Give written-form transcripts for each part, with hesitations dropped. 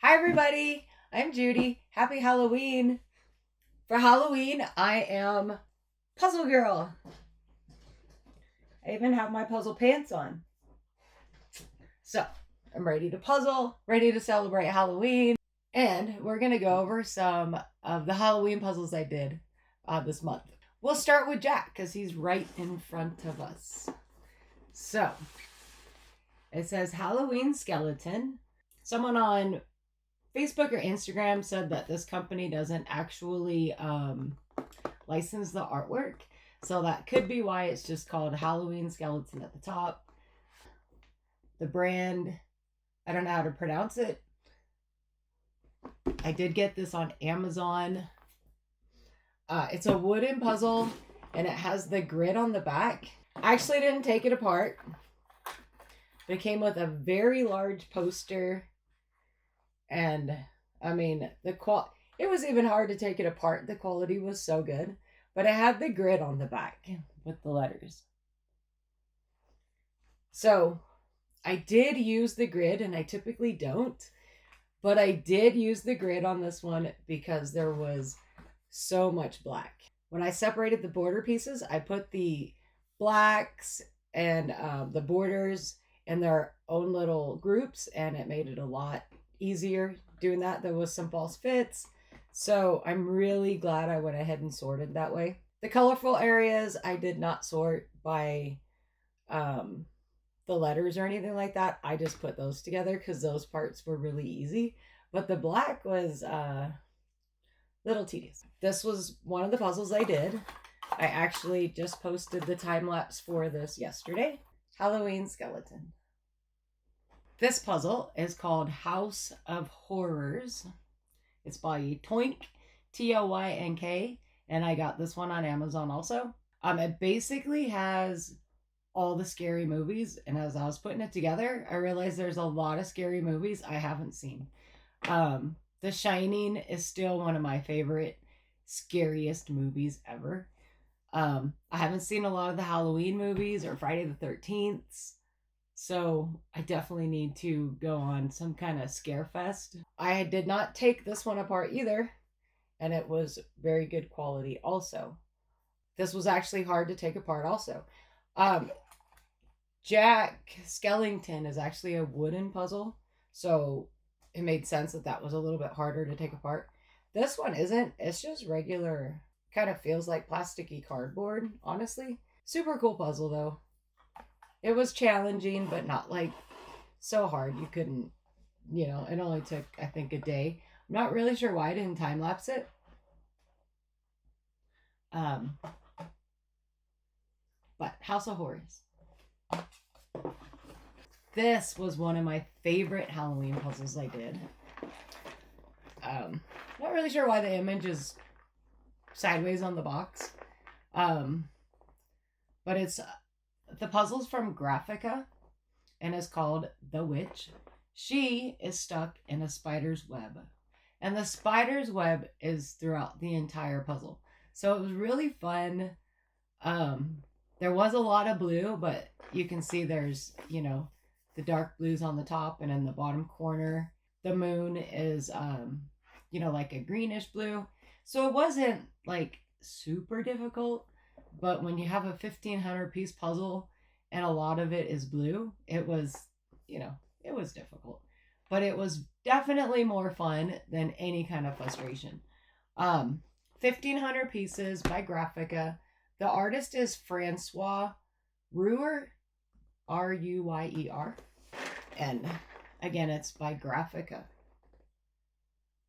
Hi everybody, I'm Judy. Happy Halloween. For Halloween, I am Puzzle Girl. I even have my puzzle pants on. So, I'm ready to puzzle, ready to celebrate Halloween, and we're going to go over some of the Halloween puzzles I did this month. We'll start with Jack because he's right in front of us. So, it says Halloween Skeleton. Someone on Facebook or Instagram said that this company doesn't actually license the artwork. So that could be why it's just called Halloween Skeleton at the top. The brand, I don't know how to pronounce it. I did get this on Amazon. It's a wooden puzzle and it has the grid on the back. I actually didn't take it apart. It came with a very large poster. And I mean, it was even hard to take it apart. The quality was so good. But it had the grid on the back with the letters. So I did use the grid, and I typically don't. But I did use the grid on this one because there was so much black. When I separated the border pieces, I put the blacks and the borders in their own little groups, and it made it a lot easier doing that. There was some false fits. So I'm really glad I went ahead and sorted that way. The colorful areas, I did not sort by the letters or anything like that. I just put those together because those parts were really easy. But the black was a little tedious. This was one of the puzzles I did. I actually just posted the time lapse for this yesterday. Halloween Skeleton. This puzzle is called House of Horrors. It's by Toynk, Toynk, and I got this one on Amazon also. It basically has all the scary movies, and as I was putting it together, I realized there's a lot of scary movies I haven't seen. The Shining is still one of my favorite, scariest movies ever. I haven't seen a lot of the Halloween movies or Friday the 13th. So I definitely need to go on some kind of scare fest. I did not take this one apart either, and it was very good quality also. This was actually hard to take apart also. Jack Skellington is actually a wooden puzzle, so it made sense that that was a little bit harder to take apart. This one isn't. It's just regular, kind of feels like plasticky cardboard, honestly. Super cool puzzle though. It was challenging, but not like so hard you couldn't, it only took, I think, a day. I'm not really sure why I didn't time lapse it. But House of Horrors. This was one of my favorite Halloween puzzles I did. Not really sure why the image is sideways on the box. But it's the puzzle's from Graphica and is called The Witch. She is stuck in a spider's web. And the spider's web is throughout the entire puzzle. So it was really fun. There was a lot of blue, but you can see there's, the dark blues on the top and in the bottom corner. The moon is, like a greenish blue. So it wasn't like super difficult. But when you have a 1,500 piece puzzle and a lot of it is blue, it was, it was difficult. But it was definitely more fun than any kind of frustration. 1,500 pieces by Graphica. The artist is Francois Ruyer, Ruyer. And again, it's by Graphica.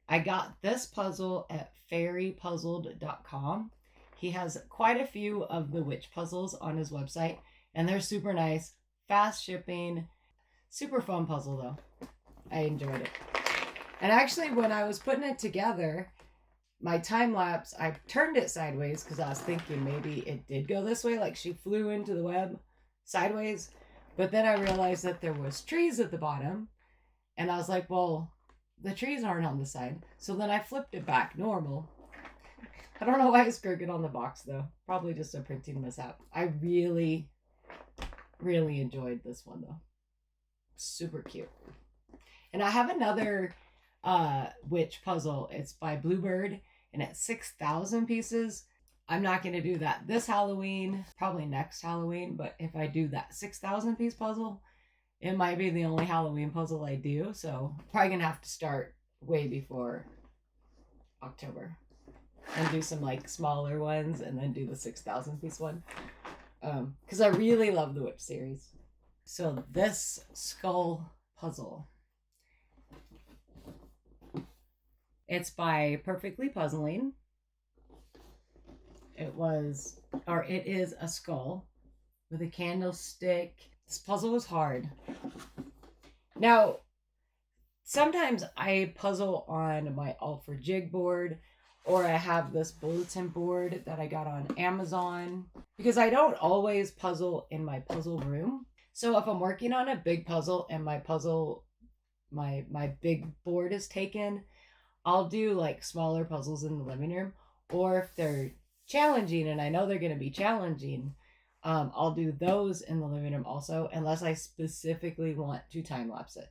I got this puzzle at fairypuzzled.com. He has quite a few of the witch puzzles on his website, and they're super nice, fast shipping, super fun puzzle though. I enjoyed it. And actually, when I was putting it together, my time lapse, I turned it sideways because I was thinking maybe it did go this way, like she flew into the web sideways. But then I realized that there was trees at the bottom, and I was like, well, the trees aren't on the side. So then I flipped it back normal. I don't know why it's crooked on the box, though. Probably just a printing mishap. I really, really enjoyed this one, though. Super cute. And I have another witch puzzle. It's by Bluebird and it's 6,000 pieces. I'm not going to do that this Halloween, probably next Halloween, but if I do that 6,000 piece puzzle, it might be the only Halloween puzzle I do. So probably going to have to start way before October and do some like smaller ones and then do the 6,000 piece one. Because I really love the Witch series. So this skull puzzle, it's by Perfectly Puzzling. It is a skull with a candlestick. This puzzle was hard. Now, sometimes I puzzle on my All for Jig board, or I have this bulletin board that I got on Amazon, because I don't always puzzle in my puzzle room. So if I'm working on a big puzzle and my big board is taken, I'll do like smaller puzzles in the living room. Or if they're challenging and I know they're going to be challenging, I'll do those in the living room also, unless I specifically want to time lapse it.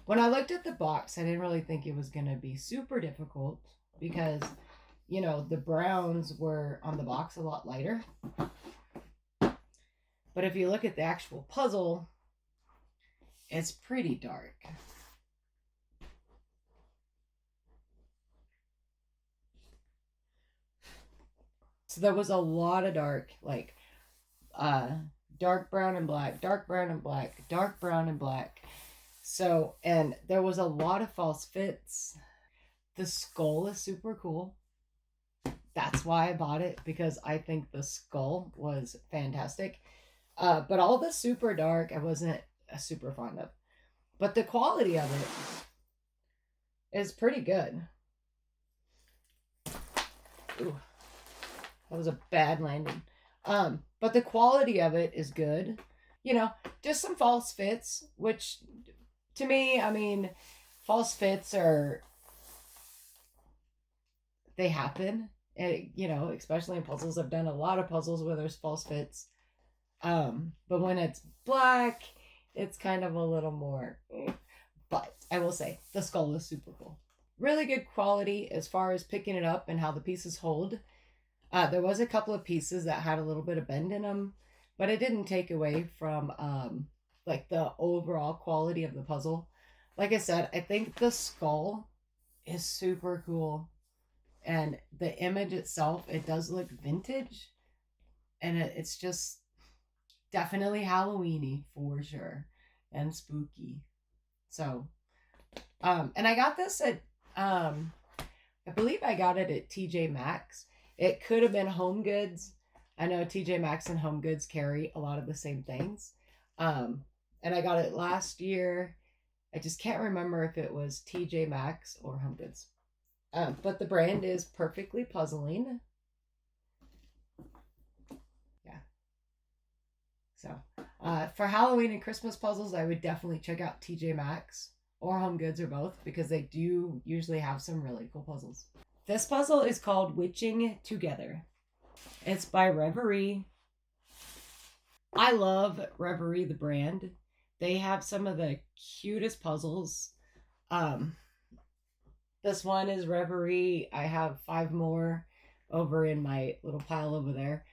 When I looked at the box, I didn't really think it was going to be super difficult because, you know, the browns were on the box a lot lighter. But if you look at the actual puzzle, it's pretty dark. So there was a lot of dark, like dark brown and black, dark brown and black, dark brown and black. So, and there was a lot of false fits. The skull is super cool. That's why I bought it, because I think the skull was fantastic. But all the super dark, I wasn't super fond of. But the quality of it is pretty good. Ooh. That was a bad landing. But the quality of it is good. You know, just some false fits, which to me, I mean, false fits they happen. And, you know, especially in puzzles. I've done a lot of puzzles where there's false fits. But when it's black, it's kind of a little more. But I will say, the skull is super cool. Really good quality as far as picking it up and how the pieces hold. There was a couple of pieces that had a little bit of bend in them, but it didn't take away from like the overall quality of the puzzle. Like I said, I think the skull is super cool, and the image itself, it does look vintage, and it's just definitely Halloweeny for sure, and spooky. So, and I got this at I believe I got it at TJ Maxx. It could have been Home Goods. I know TJ Maxx and Home Goods carry a lot of the same things. And I got it last year. I just can't remember if it was TJ Maxx or Home Goods. But the brand is Perfectly Puzzling. Yeah. So, for Halloween and Christmas puzzles, I would definitely check out TJ Maxx or Home Goods or both, because they do usually have some really cool puzzles. This puzzle is called Witching Together. It's by Reverie. I love Reverie, the brand. They have some of the cutest puzzles. This one is Reverie. I have 5 more over in my little pile over there.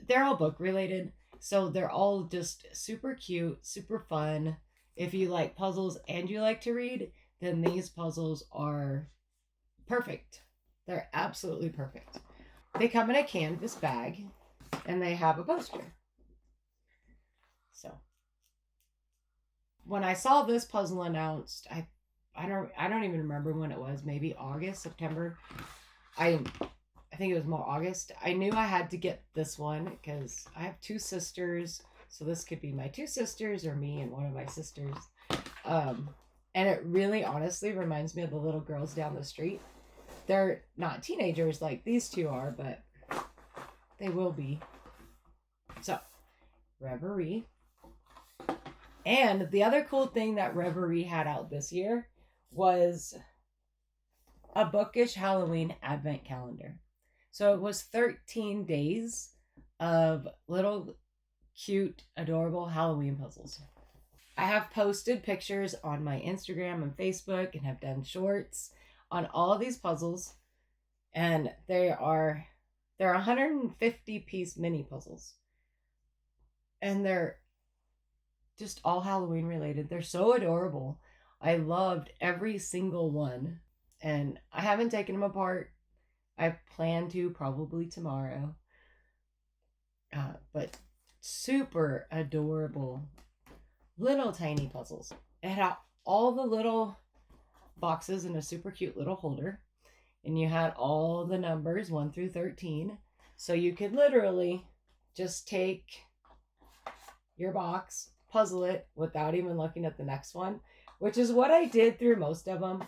They're all book related, so they're all just super cute, super fun. If you like puzzles and you like to read, then these puzzles are perfect. They're absolutely perfect. They come in a canvas bag and they have a poster. So when I saw this puzzle announced, I don't even remember when it was, maybe August, September. I think it was more August. I knew I had to get this one because I have 2 sisters. So this could be my 2 sisters or me and one of my sisters. And it really honestly reminds me of the little girls down the street. They're not teenagers like these 2 are, but they will be. So, Reverie. And the other cool thing that Reverie had out this year was a bookish Halloween advent calendar. So it was 13 days of little cute, adorable Halloween puzzles. I have posted pictures on my Instagram and Facebook and have done shorts on all of these puzzles. And they're 150 piece mini puzzles. And they're just all Halloween related. They're so adorable. I loved every single one. And I haven't taken them apart. I plan to probably tomorrow. But super adorable little tiny puzzles. It had all the little boxes in a super cute little holder. And you had all the numbers 1 through 13. So you could literally just take your box, puzzle it without even looking at the next one, which is what I did through most of them.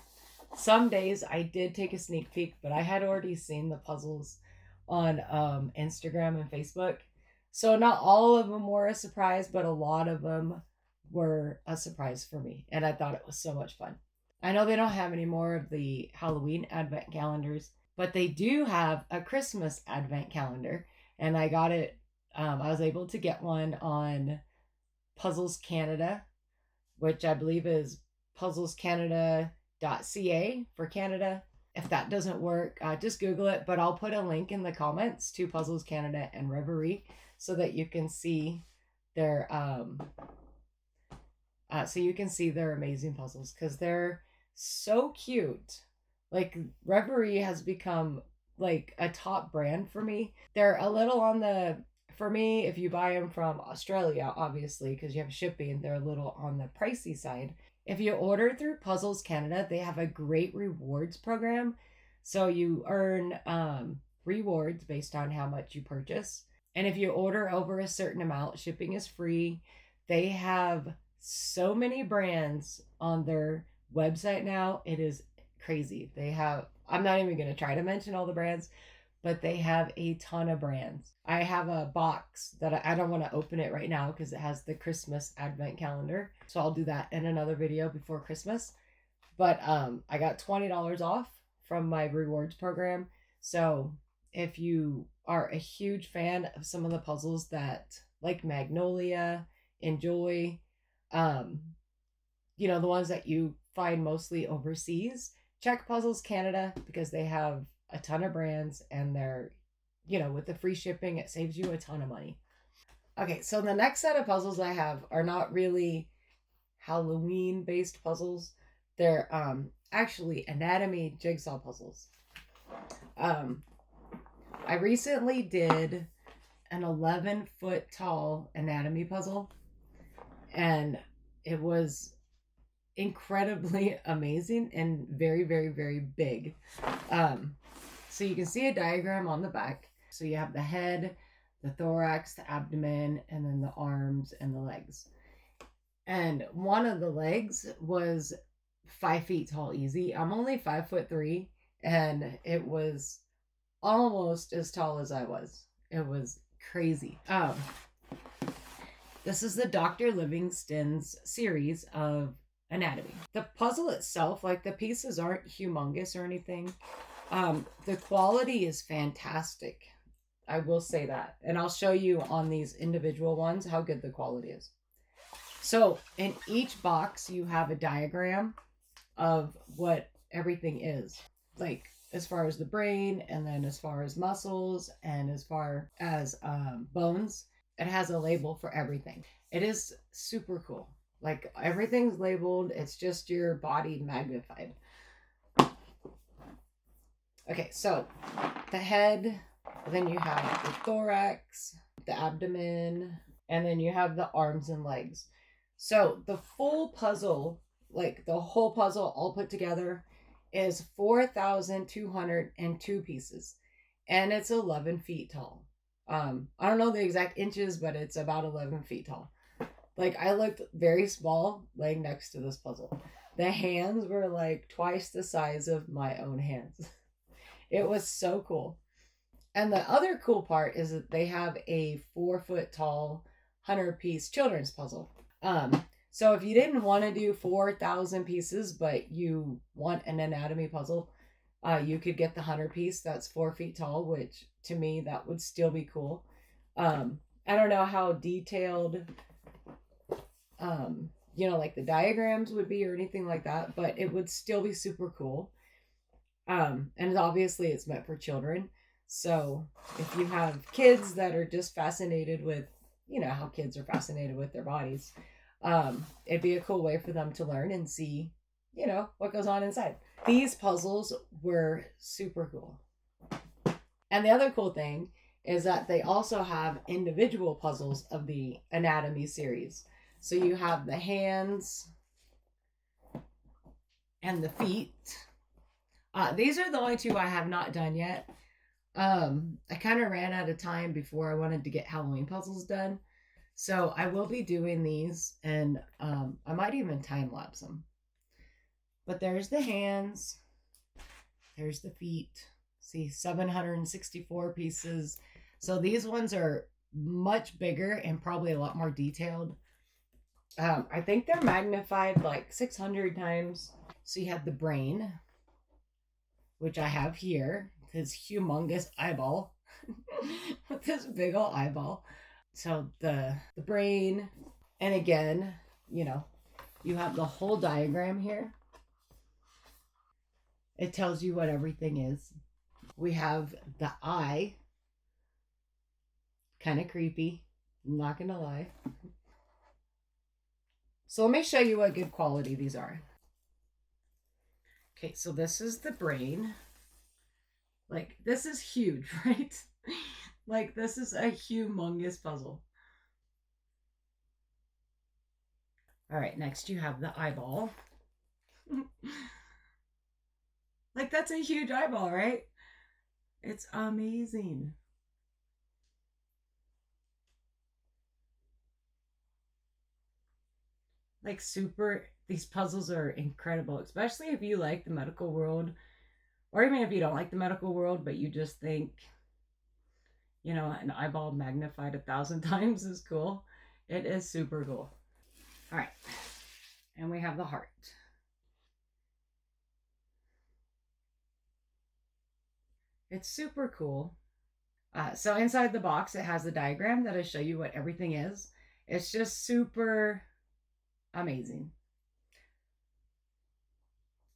Some days I did take a sneak peek, but I had already seen the puzzles on Instagram and Facebook. So not all of them were a surprise, but a lot of them were a surprise for me. And I thought it was so much fun. I know they don't have any more of the Halloween advent calendars, but they do have a Christmas advent calendar. And I got it, I was able to get one on Puzzles Canada, which I believe is puzzlescanada.ca for Canada. If that doesn't work, just Google it, but I'll put a link in the comments to Puzzles Canada and Reverie so that you can see their amazing puzzles, because they're so cute. Like, Reverie has become like a top brand for me. They're a little on the, for me, if you buy them from Australia, obviously, because you have shipping, they're a little on the pricey side. If you order through Puzzles Canada, they have a great rewards program. So you earn rewards based on how much you purchase. And if you order over a certain amount, shipping is free. They have so many brands on their website now. It is crazy. They have, I'm not even going to try to mention all the brands, but they have a ton of brands. I have a box that I don't want to open it right now because it has the Christmas advent calendar. So I'll do that in another video before Christmas. But I got $20 off from my rewards program. So if you are a huge fan of some of the puzzles that, like Magnolia, Enjoy, the ones that you find mostly overseas, check Puzzles Canada, because they have a ton of brands, and they're, with the free shipping, it saves you a ton of money. Okay, so the next set of puzzles I have are not really Halloween based puzzles. They're actually anatomy jigsaw puzzles. I recently did an 11-foot tall anatomy puzzle, and it was incredibly amazing and very, very, very big. So you can see a diagram on the back. So you have the head, the thorax, the abdomen, and then the arms and the legs. And one of the legs was 5 feet tall easy. I'm only 5'3", and it was almost as tall as I was. It was crazy. This is the Dr. Livingston's series of anatomy. The puzzle itself, like, the pieces aren't humongous or anything. The quality is fantastic. I will say that. And I'll show you on these individual ones how good the quality is. So in each box, you have a diagram of what everything is. Like, as far as the brain, and then as far as muscles, and as far as bones, it has a label for everything. It is super cool. Like, everything's labeled. It's just your body magnified. Okay, so the head, then you have the thorax, the abdomen, and then you have the arms and legs. So the full puzzle, like the whole puzzle all put together, is 4,202 pieces, and it's 11 feet tall. I don't know the exact inches, but it's about 11 feet tall. Like, I looked very small laying next to this puzzle. The hands were like twice the size of my own hands. It was so cool. And the other cool part is that they have a 4-foot tall 100-piece children's puzzle. So if you didn't want to do 4,000 pieces, but you want an anatomy puzzle, you could get the 100-piece that's 4 feet tall, which to me, that would still be cool. I don't know how detailed like the diagrams would be or anything like that, but it would still be super cool. And obviously it's meant for children. So if you have kids that are just fascinated with, how kids are fascinated with their bodies, it'd be a cool way for them to learn and see, what goes on inside. These puzzles were super cool. And the other cool thing is that they also have individual puzzles of the anatomy series. So you have the hands and the feet. These are the only two I have not done yet. I kind of ran out of time before I wanted to get Halloween puzzles done. So I will be doing these, and I might even time lapse them. But there's the hands. There's the feet. See, 764 pieces. So these ones are much bigger and probably a lot more detailed. I think they're magnified like 600 times. So you have the brain, which I have here. This humongous eyeball with this big old eyeball. So the brain, and again, you have the whole diagram here. It tells you what everything is. We have the eye. Kind of creepy. I'm not gonna lie. So let me show you what good quality these are. Okay, so this is the brain. Like, this is huge, right? Like, this is a humongous puzzle. All right, next you have the eyeball. Like, that's a huge eyeball, right? It's amazing. Like, these puzzles are incredible, especially if you like the medical world, or even if you don't like the medical world, but you just think, an eyeball magnified 1,000 times is cool. It is super cool. All right. And we have the heart. It's super cool. So inside the box, it has the diagram that'll show you what everything is. It's just super amazing.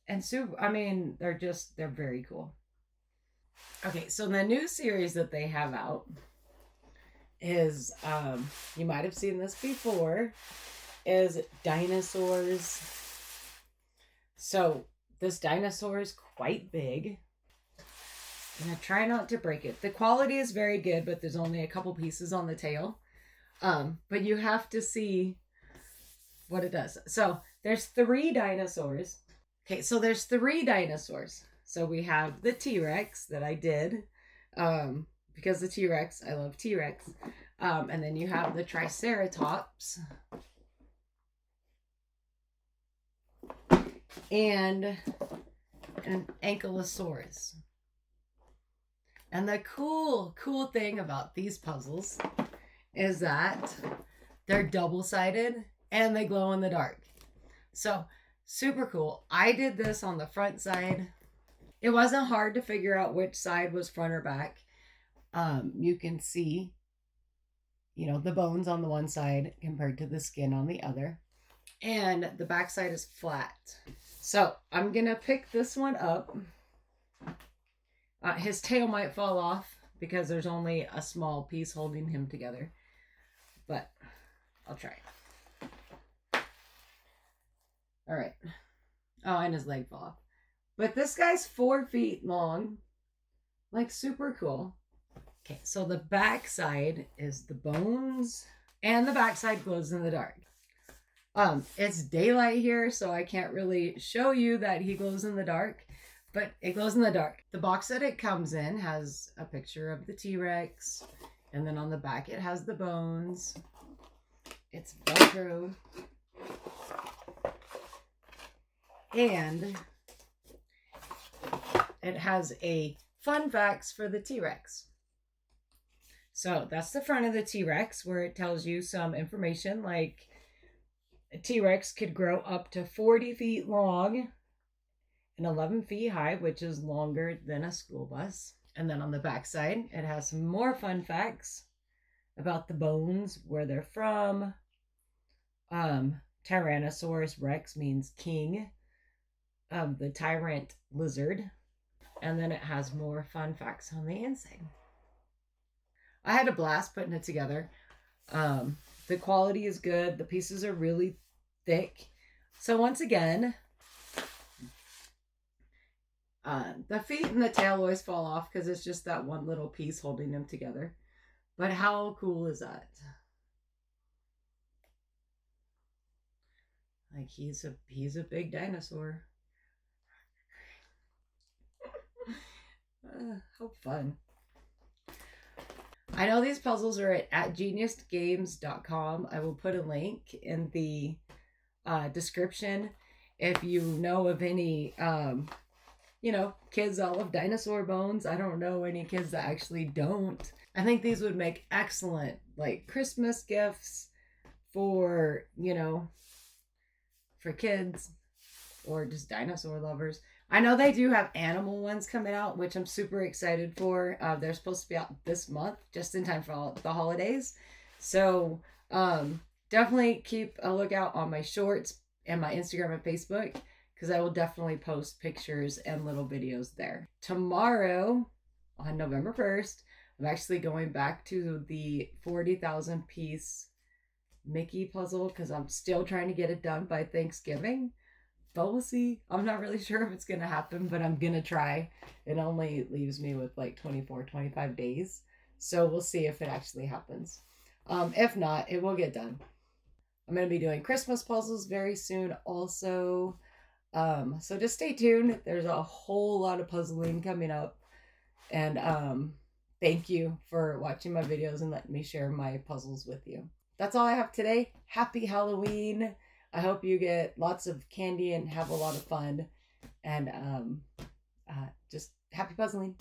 And they're very cool. Okay, so the new series that they have out is, you might have seen this before, is Dinosaurs. So this dinosaur is quite big. I'm going to try not to break it. The quality is very good, but there's only a couple pieces on the tail. But you have to see what it does. So there's 3 dinosaurs. Okay, so there's 3 dinosaurs. So we have the T-Rex that I did, because the T-Rex, I love T-Rex. And then you have the Triceratops. And an Ankylosaurus. And the cool thing about these puzzles is that they're double-sided and they glow in the dark. So, super cool. I did this on the front side. It wasn't hard to figure out which side was front or back. You can see, the bones on the one side compared to the skin on the other. And the back side is flat. So, I'm going to pick this one up. His tail might fall off because there's only a small piece holding him together. But I'll try. All right. Oh, and his leg fell off. But this guy's 4 feet long. Like, super cool. Okay, so the back side is the bones. And the back side glows in the dark. It's daylight here, so I can't really show you that he glows in the dark. But it glows in the dark. The box that it comes in has a picture of the T-Rex. And then on the back it has the bones. It's Velcro. And it has a fun facts for the T-Rex. So that's the front of the T-Rex, where it tells you some information like a T-Rex could grow up to 40 feet long and 11 feet high, which is longer than a school bus. And then on the back side, it has some more fun facts about the bones, where they're from, Tyrannosaurus Rex means king of the tyrant lizard. And then it has more fun facts on the inside. I had a blast putting it together. The quality is good. The pieces are really thick. So once again, the feet and the tail always fall off because it's just that one little piece holding them together. But how cool is that? Like he's a big dinosaur. How fun. I know these puzzles are at geniusgames.com. I will put a link in the description if you know of any kids that love dinosaur bones. I don't know any kids that actually don't. I think these would make excellent like Christmas gifts for for kids or just dinosaur lovers. I know they do have animal ones coming out, which I'm super excited for. They're supposed to be out this month, just in time for the holidays. So definitely keep a lookout on my shorts and my Instagram and Facebook, because I will definitely post pictures and little videos there. Tomorrow, on November 1st, I'm actually going back to the 40,000 piece Mickey puzzle because I'm still trying to get it done by Thanksgiving. But we'll see. I'm not really sure if it's going to happen, but I'm going to try. It only leaves me with like 24, 25 days. So we'll see if it actually happens. If not, it will get done. I'm going to be doing Christmas puzzles very soon also. So just stay tuned. There's a whole lot of puzzling coming up. And thank you for watching my videos and letting me share my puzzles with you. That's all I have today. Happy Halloween. I hope you get lots of candy and have a lot of fun. And just happy puzzling.